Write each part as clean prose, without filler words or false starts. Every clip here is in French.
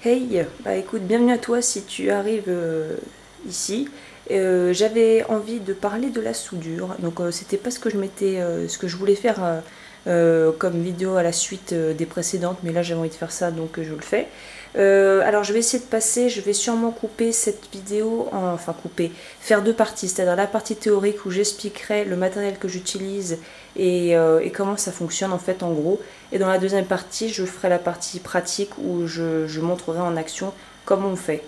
Hey, bah écoute, bienvenue à toi si tu arrives ici. J'avais envie de parler de la soudure, donc c'était pas ce que ce que je voulais faire comme vidéo à la suite des précédentes, mais là j'avais envie de faire ça, donc je le fais. Alors je vais essayer de passer, je vais sûrement couper cette vidéo, enfin couper, faire deux parties, c'est-à-dire la partie théorique où j'expliquerai le matériel que j'utilise et comment ça fonctionne en fait en gros. Et dans la deuxième partie, je ferai la partie pratique où je montrerai en action comment on fait.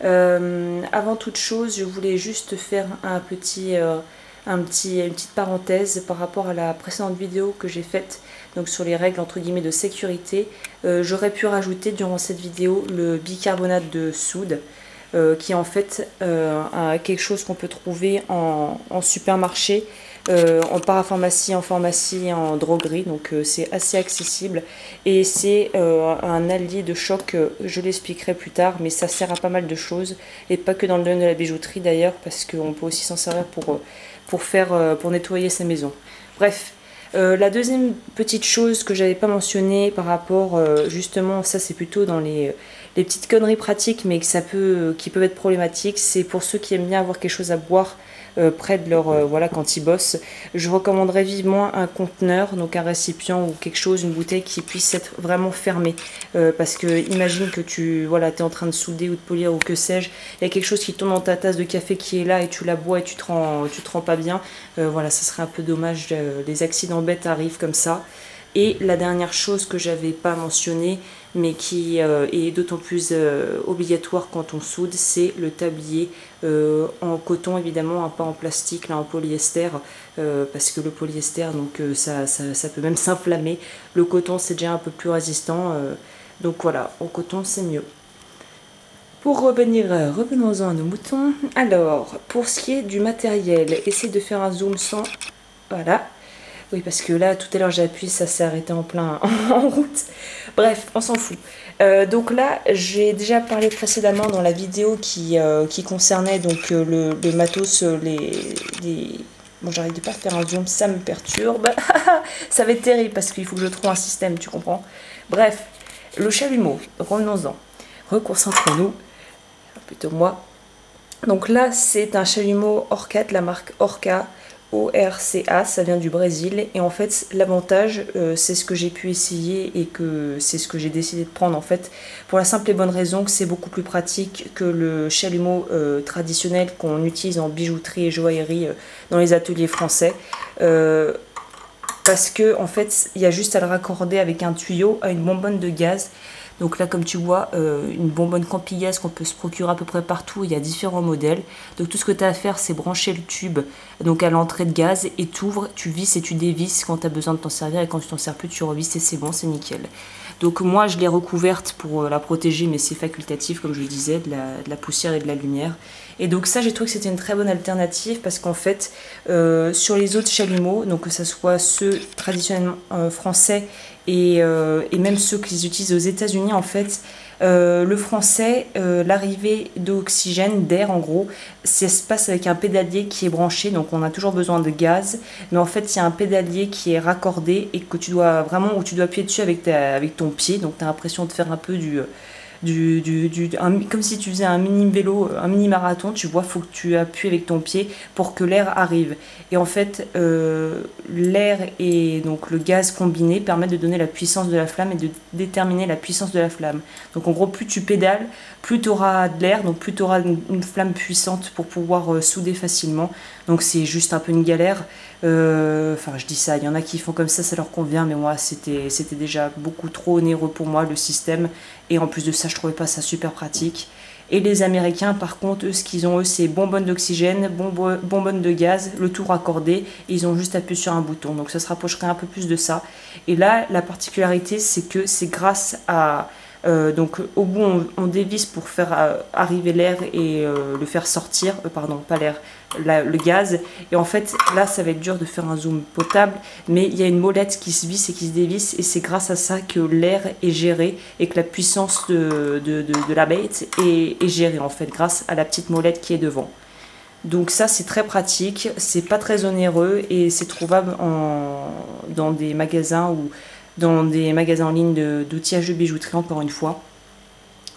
Avant toute chose, je voulais juste faire une petite parenthèse par rapport à la précédente vidéo que j'ai faite donc sur les règles entre guillemets de sécurité. J'aurais pu rajouter durant cette vidéo le bicarbonate de soude qui est en fait quelque chose qu'on peut trouver en supermarché, en parapharmacie, en pharmacie, en droguerie, donc c'est assez accessible et c'est un allié de choc, je l'expliquerai plus tard, mais ça sert à pas mal de choses et pas que dans le domaine de la bijouterie d'ailleurs, parce qu'on peut aussi s'en servir pour nettoyer sa maison. Bref. La deuxième petite chose que j'avais pas mentionné par rapport, justement, ça c'est plutôt dans les petites conneries pratiques, mais qui peuvent être problématiques, c'est pour ceux qui aiment bien avoir quelque chose à boire près de leur, voilà, quand ils bossent. Je recommanderais vivement un conteneur, donc un récipient ou quelque chose, une bouteille qui puisse être vraiment fermée, parce que imagine que voilà, t'es en train de souder ou de polir ou que sais-je, il y a quelque chose qui tombe dans ta tasse de café qui est là et tu la bois et tu te rends pas bien. Voilà, ça serait un peu dommage, les accidents bêtes arrivent comme ça. Et la dernière chose que j'avais pas mentionnée, mais qui est d'autant plus obligatoire quand on soude, c'est le tablier en coton évidemment, hein, pas en plastique, là en polyester, parce que le polyester, donc ça peut même s'inflammer. Le coton c'est déjà un peu plus résistant, donc voilà, en coton c'est mieux. Pour revenons-en à nos moutons. Alors, pour ce qui est du matériel, essayez de faire un zoom sans... Voilà. Oui, parce que là, tout à l'heure, j'ai appuyé, ça s'est arrêté en plein en route. Bref, on s'en fout. Donc là, j'ai déjà parlé précédemment dans la vidéo qui concernait donc le matos, Bon, j'arrive de pas faire un zoom, ça me perturbe. Ça va être terrible parce qu'il faut que je trouve un système, tu comprends. Bref, le chalumeau, revenons-en. Reconcentrons-nous, plutôt moi. Donc là, c'est un chalumeau Orca de la marque Orca. ORCA, ça vient du Brésil, et en fait l'avantage c'est ce que j'ai pu essayer et que c'est ce que j'ai décidé de prendre en fait, pour la simple et bonne raison que c'est beaucoup plus pratique que le chalumeau traditionnel qu'on utilise en bijouterie et joaillerie dans les ateliers français, parce que en fait il y a juste à le raccorder avec un tuyau à une bonbonne de gaz. Donc là, comme tu vois, une bonbonne Campigaz qu'on peut se procurer à peu près partout, il y a différents modèles. Donc tout ce que tu as à faire, c'est brancher le tube donc à l'entrée de gaz et t'ouvres, tu visses et tu dévisses quand tu as besoin de t'en servir, et quand tu t'en sers plus, tu revisses et c'est bon, c'est nickel. Donc moi, je l'ai recouverte pour la protéger, mais c'est facultatif, comme je le disais, de la poussière et de la lumière. Et donc ça, j'ai trouvé que c'était une très bonne alternative parce qu'en fait, sur les autres chalumeaux, donc que ce soit ceux traditionnellement français et même ceux qu'ils utilisent aux États-Unis, en fait, le français, l'arrivée d'oxygène, d'air en gros, ça se passe avec un pédalier qui est branché, donc on a toujours besoin de gaz, mais en fait il y a un pédalier qui est raccordé et que tu dois vraiment, où tu dois appuyer dessus avec ton pied, donc tu as l'impression de faire un peu comme si tu faisais un mini vélo, un mini marathon, tu vois, faut que tu appuies avec ton pied pour que l'air arrive. Et en fait, l'air et donc le gaz combiné permettent de donner la puissance de la flamme et de déterminer la puissance de la flamme. Donc en gros, plus tu pédales, plus tu auras de l'air, donc plus tu auras une flamme puissante pour pouvoir souder facilement. Donc c'est juste un peu une galère. Enfin, je dis ça, il y en a qui font comme ça leur convient, mais moi, c'était déjà beaucoup trop onéreux pour moi, le système. Et en plus de ça, je trouvais pas ça super pratique. Et les Américains, par contre, eux, ce qu'ils ont, c'est bonbonne d'oxygène, bonbonne de gaz, le tout raccordé. Et ils ont juste appuyé sur un bouton. Donc ça se rapprocherait un peu plus de ça. Et là, la particularité, c'est que c'est grâce à... donc au bout on dévisse pour faire arriver l'air et le faire sortir, pardon, pas l'air, le gaz, et en fait là ça va être dur de faire un zoom potable, mais il y a une molette qui se visse et qui se dévisse, et c'est grâce à ça que l'air est géré et que la puissance de la bête est gérée en fait grâce à la petite molette qui est devant. Donc ça c'est très pratique, c'est pas très onéreux et c'est trouvable dans des magasins ou dans des magasins en ligne d'outillage de bijouterie, encore une fois.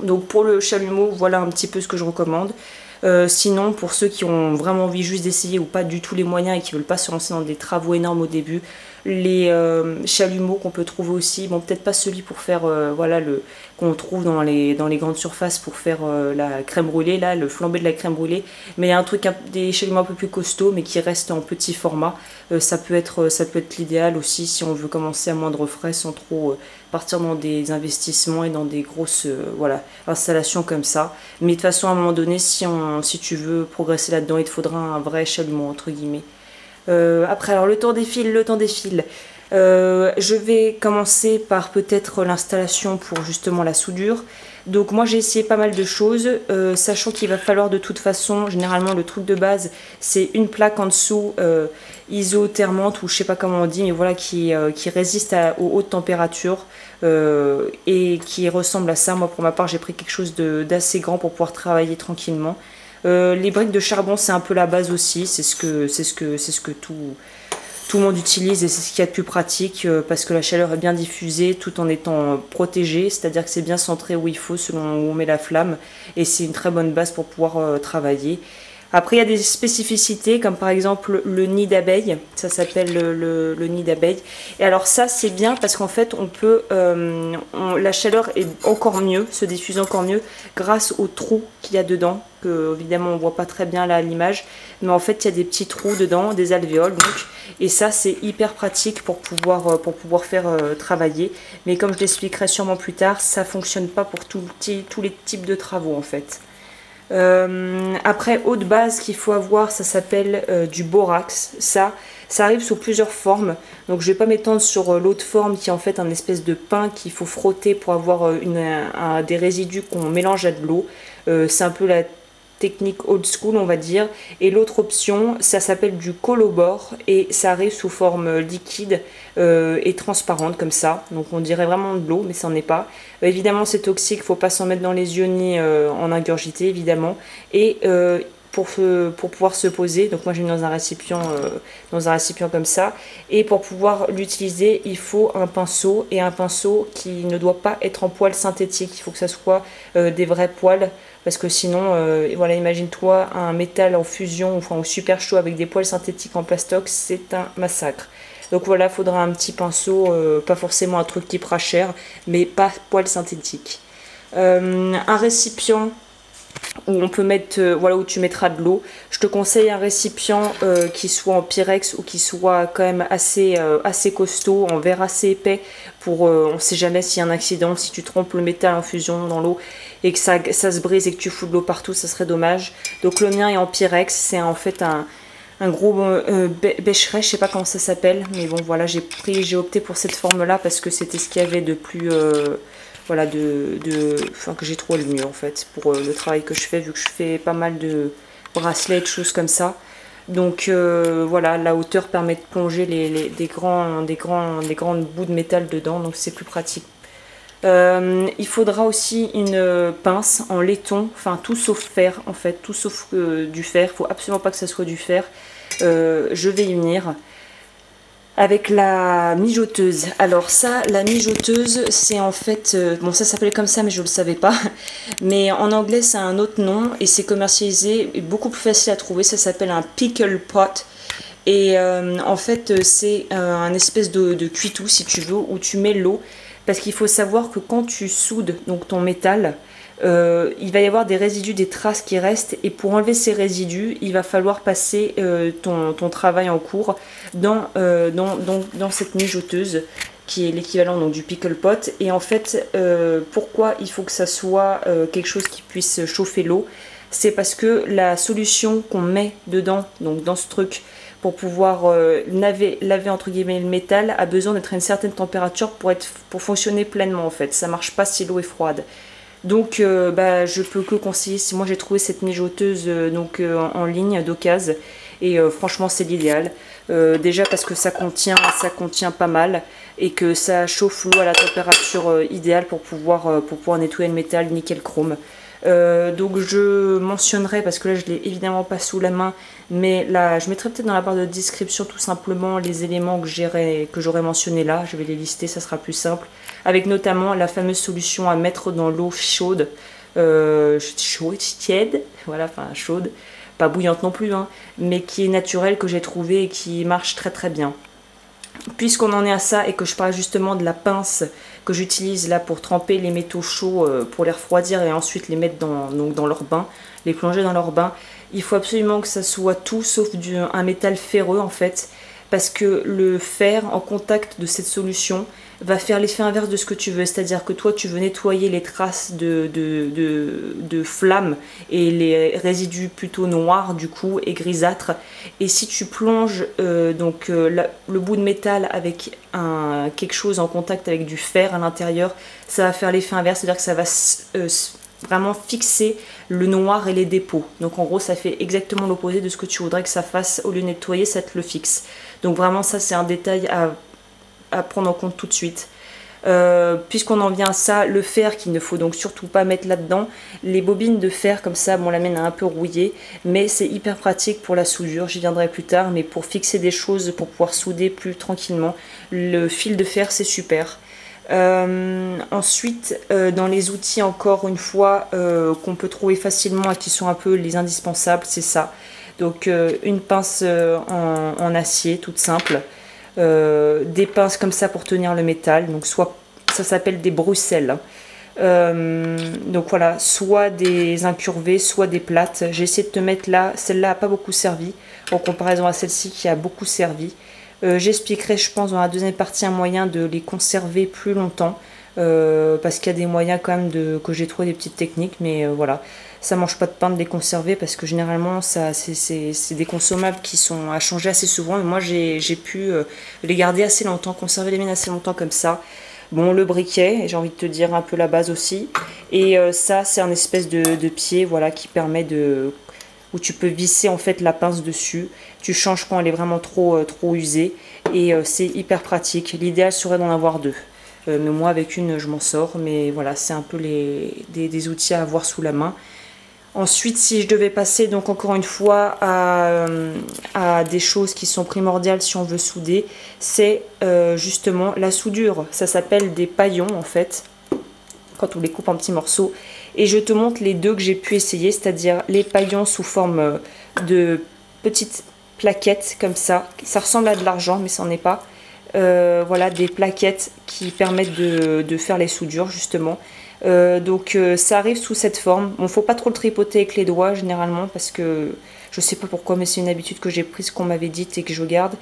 Donc pour le chalumeau, voilà un petit peu ce que je recommande. Sinon, pour ceux qui ont vraiment envie juste d'essayer ou pas du tout les moyens et qui veulent pas se lancer dans des travaux énormes au début, les chalumeaux qu'on peut trouver aussi, bon peut-être pas celui pour faire voilà qu'on trouve dans les grandes surfaces pour faire la crème brûlée, là le flambé de la crème brûlée, mais il y a un truc des chalumeaux un peu plus costauds mais qui restent en petit format. Ça peut être l'idéal aussi si on veut commencer à moindre frais sans trop partir dans des investissements et dans des grosses voilà installations comme ça. Mais de toute façon à un moment donné si tu veux progresser là-dedans il te faudra un vrai chalumeau entre guillemets. Après, alors le temps défile. Je vais commencer par peut-être l'installation pour justement la soudure. Donc moi j'ai essayé pas mal de choses, sachant qu'il va falloir de toute façon, généralement le truc de base, c'est une plaque en dessous isothermante ou je sais pas comment on dit, mais voilà qui résiste aux hautes températures et qui ressemble à ça. Moi pour ma part j'ai pris quelque chose d'assez grand pour pouvoir travailler tranquillement. Les briques de charbon c'est un peu la base aussi, c'est ce que tout le monde utilise et c'est ce qu'il y a de plus pratique parce que la chaleur est bien diffusée tout en étant protégée, c'est-à-dire que c'est bien centré où il faut selon où on met la flamme et c'est une très bonne base pour pouvoir travailler. Après il y a des spécificités comme par exemple le nid d'abeille, ça s'appelle le nid d'abeille. Et alors ça c'est bien parce qu'en fait on peut, la chaleur est encore mieux, se diffuse encore mieux grâce aux trous qu'il y a dedans, que évidemment on voit pas très bien là à l'image, mais en fait il y a des petits trous dedans, des alvéoles donc, et ça c'est hyper pratique pour pouvoir faire travailler. Mais comme je l'expliquerai sûrement plus tard, ça fonctionne pas pour tous les types de travaux en fait. Après, autre base qu'il faut avoir, ça s'appelle du borax. Ça arrive sous plusieurs formes. Donc je vais pas m'étendre sur l'autre forme qui est en fait un espèce de pain qu'il faut frotter pour avoir des résidus qu'on mélange à de l'eau. C'est un peu la technique old school on va dire. Et l'autre option, ça s'appelle du collabore et ça arrive sous forme liquide et transparente comme ça. Donc on dirait vraiment de l'eau mais ça n'en est pas. Évidemment c'est toxique, faut pas s'en mettre dans les yeux ni en ingurgiter évidemment. Et pour pouvoir se poser, donc moi j'ai mis dans un récipient comme ça, et pour pouvoir l'utiliser il faut un pinceau, et un pinceau qui ne doit pas être en poils synthétiques, il faut que ça soit des vrais poils, parce que sinon voilà, imagine-toi un métal en fusion enfin au super chaud avec des poils synthétiques en plastoc, c'est un massacre. Donc voilà, il faudra un petit pinceau, pas forcément un truc qui fera cher, mais pas poils synthétiques. Un récipient où on peut mettre, voilà, où tu mettras de l'eau. Je te conseille un récipient qui soit en pyrex ou qui soit quand même assez costaud, en verre assez épais pour, on sait jamais s'il y a un accident, si tu trompes le métal en fusion dans l'eau et que ça se brise et que tu fous de l'eau partout, ça serait dommage. Donc le mien est en pyrex, c'est en fait un gros bécherel, je sais pas comment ça s'appelle, mais bon voilà, j'ai opté pour cette forme là parce que c'était ce qu'il y avait de plus voilà, enfin, que j'ai trouvé le mieux en fait pour le travail que je fais, vu que je fais pas mal de bracelets, de choses comme ça. Donc voilà, la hauteur permet de plonger des grandes bouts de métal dedans, donc c'est plus pratique. Il faudra aussi une pince en laiton, enfin tout sauf fer en fait, tout sauf du fer, faut absolument pas que ça soit du fer. Je vais y venir. Avec la mijoteuse. Alors ça, la mijoteuse, c'est en fait... bon, ça s'appelait comme ça, mais je ne le savais pas. Mais en anglais, c'est un autre nom et c'est commercialisé et beaucoup plus facile à trouver. Ça s'appelle un pickle pot. Et en fait, c'est un espèce de cuitou, si tu veux, où tu mets l'eau. Parce qu'il faut savoir que quand tu soudes donc ton métal... il va y avoir des résidus, des traces qui restent, et pour enlever ces résidus il va falloir passer ton travail en cours dans cette mijoteuse qui est l'équivalent donc du pickle pot. Et en fait pourquoi il faut que ça soit quelque chose qui puisse chauffer l'eau, c'est parce que la solution qu'on met dedans, donc dans ce truc pour pouvoir laver entre guillemets le métal, a besoin d'être à une certaine température pour fonctionner pleinement en fait. Ça marche pas si l'eau est froide. Donc je peux que conseiller, moi j'ai trouvé cette mijoteuse en ligne d'occasion et franchement c'est l'idéal. Déjà parce que ça contient pas mal et que ça chauffe l'eau à la température idéale pour pouvoir nettoyer le métal nickel chrome. Donc je mentionnerai, parce que là je l'ai évidemment pas sous la main, mais là je mettrai peut-être dans la barre de description tout simplement les éléments que j'aurais mentionné là, je vais les lister, ça sera plus simple, avec notamment la fameuse solution à mettre dans l'eau chaude tiède, voilà, enfin chaude, pas bouillante non plus, hein, mais qui est naturelle, que j'ai trouvée et qui marche très très bien. Puisqu'on en est à ça et que je parle justement de la pince que j'utilise là pour tremper les métaux chauds, pour les refroidir et ensuite les mettre dans leur bain, les plonger dans leur bain, il faut absolument que ça soit tout sauf un métal ferreux en fait, parce que le fer en contact de cette solution va faire l'effet inverse de ce que tu veux, c'est-à-dire que toi tu veux nettoyer les traces de flammes et les résidus plutôt noirs du coup et grisâtres, et si tu plonges le bout de métal avec quelque chose en contact avec du fer à l'intérieur, ça va faire l'effet inverse, c'est-à-dire que ça va vraiment fixer le noir et les dépôts. Donc en gros ça fait exactement l'opposé de ce que tu voudrais que ça fasse. Au lieu de nettoyer, ça te le fixe. Donc vraiment ça c'est un détail à prendre en compte tout de suite. Puisqu'on en vient à ça, le fer qu'il ne faut donc surtout pas mettre là-dedans, les bobines de fer comme ça, bon la mienne a un peu rouillé, mais c'est hyper pratique pour la soudure, j'y viendrai plus tard, mais pour fixer des choses, pour pouvoir souder plus tranquillement, le fil de fer c'est super. Ensuite, dans les outils encore une fois qu'on peut trouver facilement et qui sont un peu les indispensables, c'est ça. Donc une pince en acier toute simple, des pinces comme ça pour tenir le métal, donc soit ça s'appelle des bruxelles, donc voilà, soit des incurvées, soit des plates. J'ai essayé de te mettre là, celle-là n'a pas beaucoup servi en comparaison à celle-ci qui a beaucoup servi. J'expliquerai je pense dans la deuxième partie un moyen de les conserver plus longtemps, parce qu'il y a des moyens quand même que j'ai trouvé des petites techniques, mais voilà, ça mange pas de pain de les conserver parce que généralement c'est des consommables qui sont à changer assez souvent, et moi j'ai pu les garder assez longtemps, conserver les miennes assez longtemps comme ça. Bon, le briquet, j'ai envie de te dire un peu la base aussi, et ça c'est un espèce de pied, voilà, qui permet où tu peux visser en fait la pince dessus. Tu changes quand elle est vraiment trop usée, et c'est hyper pratique. L'idéal serait d'en avoir deux. Mais moi avec une je m'en sors, mais voilà, c'est un peu des outils à avoir sous la main. Ensuite, si je devais passer donc encore une fois à des choses qui sont primordiales si on veut souder, c'est justement la soudure. Ça s'appelle des paillons en fait, quand on les coupe en petits morceaux. Et je te montre les deux que j'ai pu essayer, c'est-à-dire les paillons sous forme de petites plaquettes comme ça. Ça ressemble à de l'argent, mais ça n'en est pas. Voilà, des plaquettes qui permettent de faire les soudures justement. Ça arrive sous cette forme. Bon, faut pas trop le tripoter avec les doigts généralement, parce que je sais pas pourquoi, mais c'est une habitude que j'ai prise, qu'on m'avait dite et que je garde.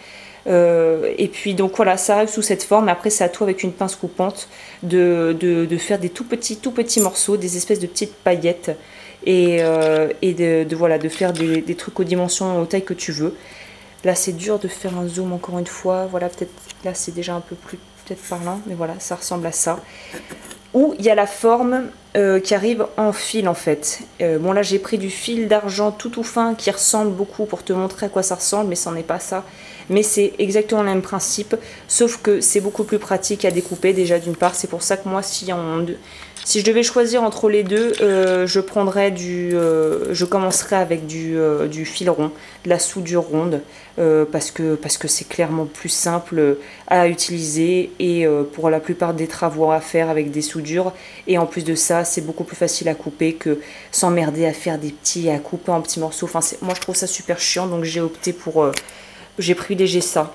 Et puis donc voilà, ça arrive sous cette forme. Après c'est à toi avec une pince coupante de faire des tout petits morceaux, des espèces de petites paillettes, et voilà, de faire des trucs aux dimensions, aux tailles que tu veux. Là c'est dur de faire un zoom encore une fois, voilà, peut-être là c'est déjà un peu plus peut-être parlant, mais voilà, ça ressemble à ça. Où il y a la forme qui arrive en fil en fait. Bon là j'ai pris du fil d'argent tout fin qui ressemble beaucoup pour te montrer à quoi ça ressemble, mais ça n'est pas ça. Mais c'est exactement le même principe, sauf que c'est beaucoup plus pratique à découper déjà d'une part. C'est pour ça que moi si je devais choisir entre les deux, je commencerais avec du fil rond, de la soudure ronde, parce que c'est clairement plus simple à utiliser, et pour la plupart des travaux à faire avec des soudures. Et en plus de ça, c'est beaucoup plus facile à couper que s'emmerder à faire à couper en petits morceaux. Enfin, moi je trouve ça super chiant, donc j'ai opté j'ai privilégié ça.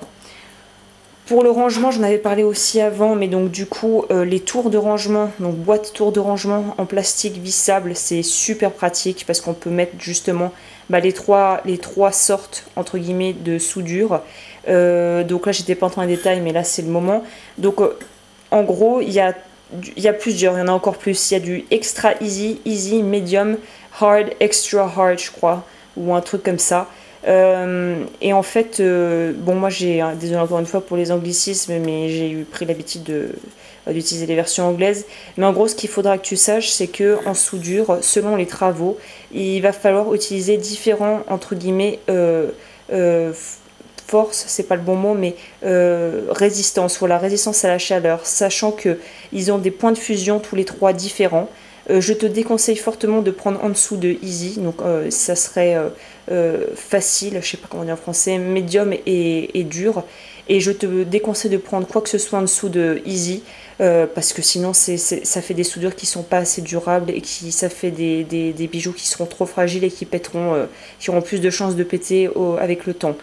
Pour le rangement, j'en avais parlé aussi avant, mais donc du coup, les tours de rangement, donc boîte tours de rangement en plastique vissable, c'est super pratique parce qu'on peut mettre justement les trois sortes entre guillemets de soudure. Donc là, j'étais pas en train de détail, mais là c'est le moment. Donc en gros, il y a plusieurs, il y en a encore plus. Il y a du extra easy, easy, medium, hard, extra hard, je crois, ou un truc comme ça. Et en fait, bon, moi désolé encore une fois pour les anglicismes, mais j'ai pris l'habitude d'utiliser les versions anglaises. Mais en gros, ce qu'il faudra que tu saches, c'est que en soudure, selon les travaux, il va falloir utiliser différents, entre guillemets, force, c'est pas le bon mot, mais résistance, voilà, résistance à la chaleur, sachant que ils ont des points de fusion tous les trois différents. Je te déconseille fortement de prendre en dessous de easy, donc ça serait facile, je sais pas comment dire en français, médium et dur. Et je te déconseille de prendre quoi que ce soit en dessous de easy, parce que sinon ça fait des soudures qui sont pas assez durables et ça fait des bijoux qui seront trop fragiles et qui pèteront, qui auront plus de chances de péter avec le temps.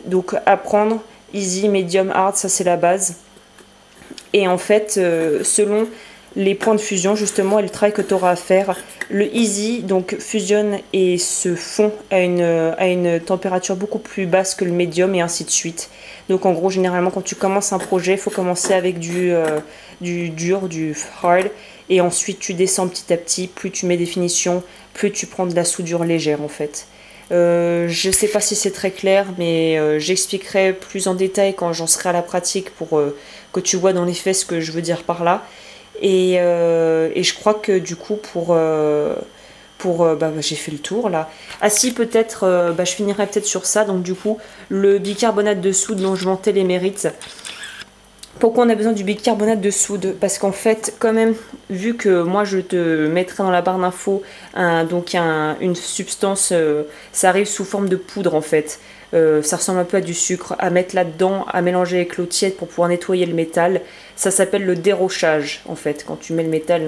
Donc apprendre easy, medium, hard, ça c'est la base. Et en fait, selon les points de fusion justement et le travail que tu auras à faire, le easy donc fusionne et se fond à une température beaucoup plus basse que le medium et ainsi de suite. Donc en gros, généralement quand tu commences un projet, il faut commencer avec du dur, du hard, et ensuite tu descends petit à petit. Plus tu mets des finitions, plus tu prends de la soudure légère en fait. Je sais pas si c'est très clair, mais j'expliquerai plus en détail quand j'en serai à la pratique pour que tu vois dans les faits ce que je veux dire par là. Et je crois que du coup j'ai fait le tour là. Ah si, peut-être je finirai peut-être sur ça. Donc du coup le bicarbonate de soude dont je vantais les mérites. Pourquoi on a besoin du bicarbonate de soude? Parce qu'en fait, quand même, vu que moi je te mettrai dans la barre d'infos une substance, ça arrive sous forme de poudre en fait. Ça ressemble un peu à du sucre, à mettre là-dedans, à mélanger avec l'eau tiède pour pouvoir nettoyer le métal. Ça s'appelle le dérochage en fait, quand tu mets le métal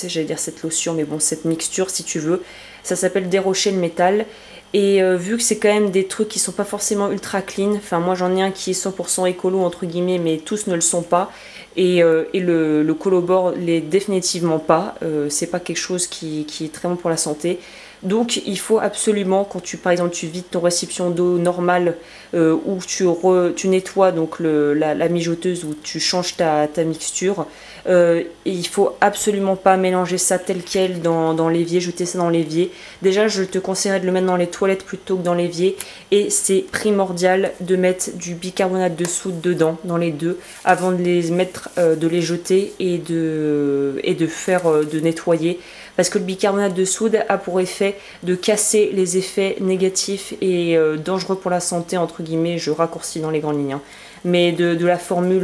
j'allais dire cette lotion, mais bon, cette mixture si tu veux. Ça s'appelle dérocher le métal. Et vu que c'est quand même des trucs qui sont pas forcément ultra clean, enfin moi j'en ai un qui est 100% écolo entre guillemets, mais tous ne le sont pas. Et le collabore l'est définitivement pas. C'est pas quelque chose qui est très bon pour la santé. Donc il faut absolument, quand par exemple tu vides ton récipient d'eau normale ou tu nettoies donc la mijoteuse ou tu changes ta mixture, et il faut absolument pas mélanger ça tel quel dans l'évier, jeter ça dans l'évier. Déjà je te conseillerais de le mettre dans les toilettes plutôt que dans l'évier, et c'est primordial de mettre du bicarbonate de soude dedans, dans les deux, avant de les mettre, de les jeter et de nettoyer. Parce que le bicarbonate de soude a pour effet de casser les effets négatifs et dangereux pour la santé, entre guillemets, je raccourcis dans les grandes lignes, hein, mais de la formule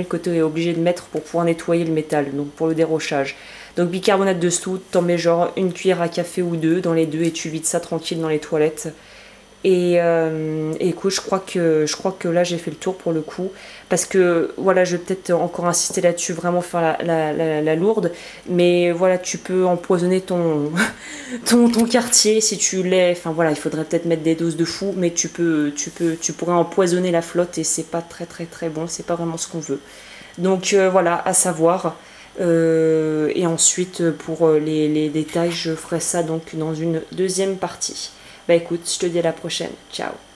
que tu es obligé de mettre pour pouvoir nettoyer le métal, donc pour le dérochage. Donc bicarbonate de soude, t'en mets genre une cuillère à café ou deux dans les deux et tu vides ça tranquille dans les toilettes. Et écoute, je crois que là j'ai fait le tour pour le coup, parce que voilà, je vais peut-être encore insister là-dessus, vraiment faire la lourde, mais voilà, tu peux empoisonner ton quartier si tu l'es. Enfin voilà, il faudrait peut-être mettre des doses de fou, mais tu pourrais empoisonner la flotte et c'est pas très très très bon, c'est pas vraiment ce qu'on veut. Donc voilà, à savoir. Et ensuite pour les détails, je ferai ça donc dans une deuxième partie. Bah écoute, je te dis à la prochaine. Ciao.